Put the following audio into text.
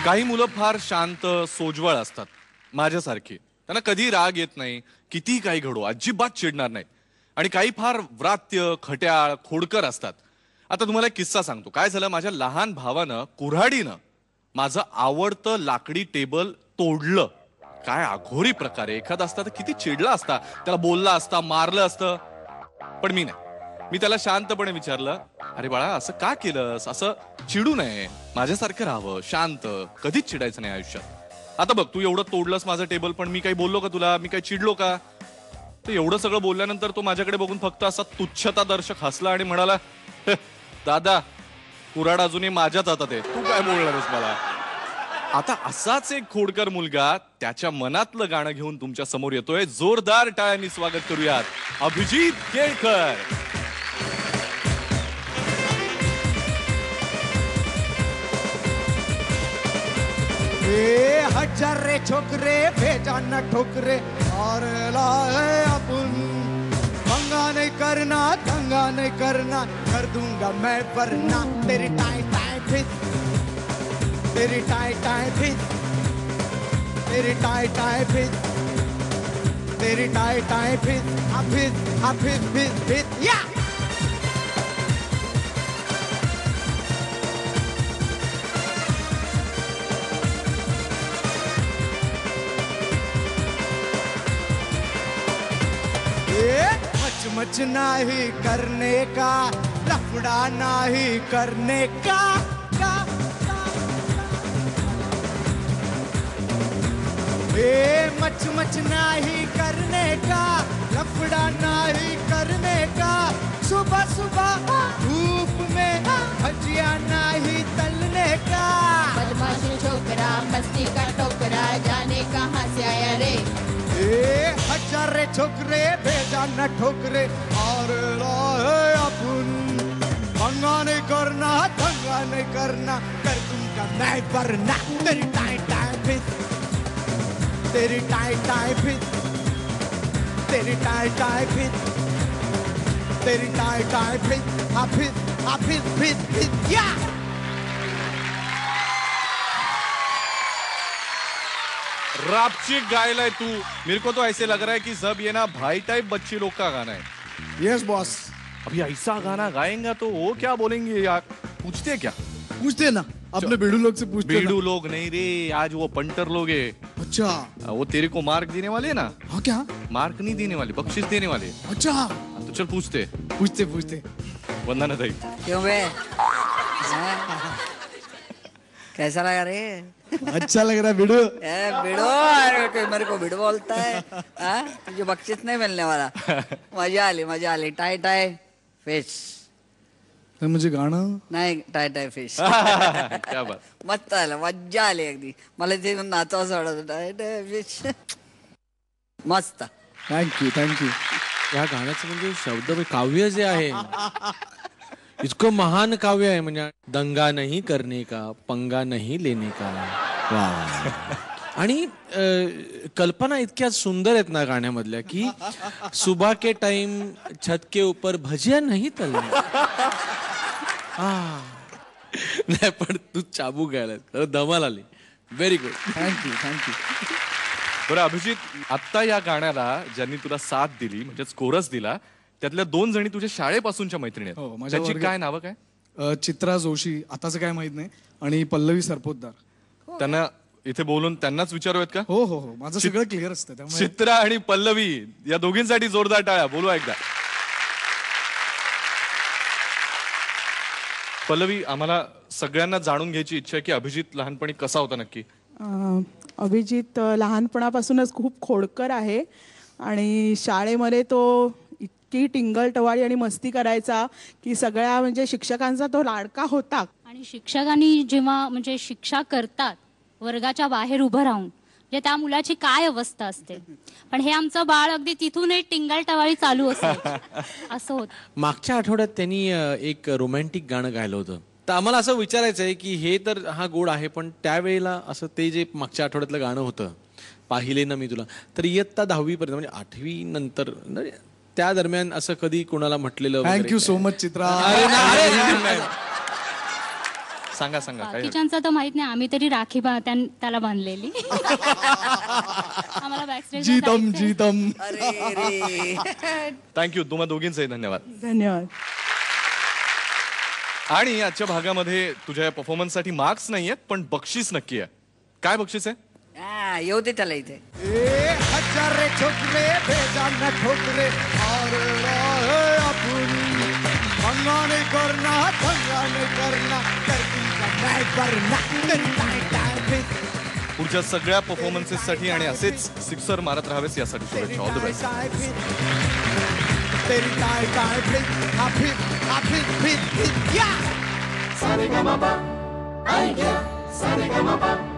काही मुलं फार शांत सोज्वळ असतात माझ्यासारखी. त्यांना कधी राग येत नाही, किती काही घडो अजिबात चिडणार नाही. आणि काही फार व्रात्य खट्याळ खोडकर असतात. आता तुम्हाला एक किस्सा सांगतो. काय झालं, माझ्या लहान भावानं कुऱ्हाडीनं माझं आवडतं लाकडी टेबल तोडलं. काय अघोरी प्रकारे. एखादा असता तर किती चिडला असता, त्याला बोलला असता, मारलं असतं. पण मी नाही. मी त्याला शांतपणे विचारलं, अरे बाळा असं का केलंस, असं चिडू नये, माझ्यासारखं राहावं, शांत, कधीच चिडायचं नाही आयुष्यात. आता बघ, तू एवढं तोडलंस माझं टेबल, पण मी काही बोललो का तुला, मी काही चिडलो का? तर एवढं सगळं बोलल्यानंतर तो माझ्याकडे बघून फक्त असा तुच्छतादर्शक हसला आणि म्हणाला, दादा कुऱ्हाड अजूनही माझ्याच हातात आहे, तू काय बोलणारस मला. आता असाच एक खोडकर मुलगा त्याच्या मनातलं गाणं घेऊन तुमच्या समोर येतोय. जोरदार टाळ्यांनी स्वागत करूयात, अभिजित केळकर. हजार रे छोकरे भेजा न ठोकरे और लाए अपन. पंगा नहीं करना, दंगा नहीं करना, कर दूंगा मैं वरना. तेरी टाई टाई फिट, तेरी टाई टाई फिट, तेरी टाई टाई फिट, तेरी tie tie fit, fit fit fit fit या. मच नहीं करने का, लफड़ा नहीं करने का, मच मच नहीं करने का, लफड़ा नहीं करने का. सुबह सुबह धूप में भजिया नहीं तलने का. बदमाशी छोकरा मस्ती का टोकरा, जाने कहाँ से आया रे. हजार रे छोकरे भेजा न ठोकरे और लाए अपन. पंगा नहीं करना, दंगा नहीं करना, कर दूंगा मैं वरना. तेरी टाई टाई फिट, तेरी टाई टाई फिट, तेरी टाई टाई फिट, तेरी tie tie fit, fit fit fit या. रापची गायलाय तू. मेरे को तो ऐसे लग रहा है कि सब ये ना भाई टाइप बच्ची लोग का गाना है. Yes boss. अभी ऐसा गाना गाएंगा तो वो क्या बोलेंगे यार, पूछते हैं क्या? पूछते ना अपने बेड़ू लोग से पूछते. बेड़ू लोग नहीं रे, आज वो पंटर लोग है. अच्छा. वो तेरे को मार्क देने वाले है ना. हाँ क्या? मार्क नहीं देने वाले, बख्शिश देने वाले. अच्छा. तो चल पूछते पूछते पूछते. वंदना ताई. क्यों बे? कैसा लगा रे? अच्छा लग रहा है बिडू. बिडो मेरे को बिडो बोलता है. तुझे बख्शिश नहीं मिलने वाला. मजा आली. Tie tie fish. तर मुझे गाणं नाही, टाय टाय फिश. क्या बात. मस्त आलं, मज्जा आली अगदी. मला ते नाचावं असं वाटत. टाय टाय फिश मस्त. थँक्यू. या गाण्याचं म्हणजे शब्द काव्य जे आहे इतकं महान काव्य आहे. म्हणजे दंगा नहीं करने का, पंगा नहीं लेने का. आणि कल्पना इतक्या सुंदर आहेत ना गाण्यामधल्या की सुबह के टाइम छत के ऊपर भजिया नहीं तलने. नाही पण तू चाबू गायला धमाल आली. Very good. थँक्यू. बरं अभिजित, आता या गाण्याला ज्यांनी तुला साथ दिली म्हणजेच कोरस दिला, त्यातल्या 2 जणी तुझ्या शाळेपासूनच्या मैत्रिणी हो, आहेत. माझ्या त्यांची काय नावं काय? चित्रा जोशी, आताच काय माहित नाही, आणि पल्लवी सरपोतदार. त्यांना इथे बोलून त्यांनाच विचारूयात का? हो. माझं सगळं क्लिअर असतं त्यामुळे. चित्रा आणि पल्लवी या दोघींसाठी जोरदार टाळ्या. बोलू एकदा. पल्लवी, आम्हाला सगळ्यांना जाणून घ्यायची इच्छा आहे की अभिजित लहानपणी कसा होता नक्की? अभिजित लहानपणापासूनच खूप खोडकर आहे आणि शाळेमध्ये तो इतकी टिंगल-टवाळी आणि मस्ती करायचा की सगळ्या म्हणजे शिक्षकांचा तो लाडका होता. आणि शिक्षकांनी जेव्हा म्हणजे शिक्षा करतात वर्गाच्या बाहेर उभं राहून, म्हणजे त्या मुलाची काय अवस्था असते. पण हे आमचं बाळ अगदी तिथून टिंगल-टवाळी चालू असायची. असं होत. मागच्या आठवड्यात त्यांनी एक रोमॅन्टिक गाणं गायलं होतं. तर आम्हाला असं विचारायचं आहे की हे तर हा गोड आहे, पण त्यावेळेला असं ते जे मागच्या आठवड्यातलं गाणं होतं पाहिले ना मी तुला, तर इयत्ता 10वी पर्यंत म्हणजे 8वी नंतर त्या दरम्यान असं कधी कोणाला म्हटलेलं? थँक्यू सो मच चित्रा. सांगा सांगा काय बाकीच्यांचं तर माहित नाही, आम्ही तरी राखी त्याला बांधलेली. आम्हाला बॅकस्टेज जीतम जीतम. अरे रे. थँक्यू. तुम्हा दोघींचंही धन्यवाद. धन्यवाद. आणि आजच्या भागामध्ये तुझ्या परफॉर्मन्ससाठी मार्क्स नाहीयेत, पण बक्षीस नक्की आहे. काय बक्षीस आहे? येऊ दे त्याला इथे. ए हजारे छोकरे बेजान ठोकरे और आपण भंगाने करना कर तुमका नाही करना तरी काय काय पुढच्या सगळ्या परफॉर्मन्सेससाठी आणि असेच सिक्सर मारत राहावेस यासाठी शुभेच्छा. All the best. तेरी काय काय फिर फिर या. Sa-re-ga-ma-pa, I get sa-re-ga-ma-pa.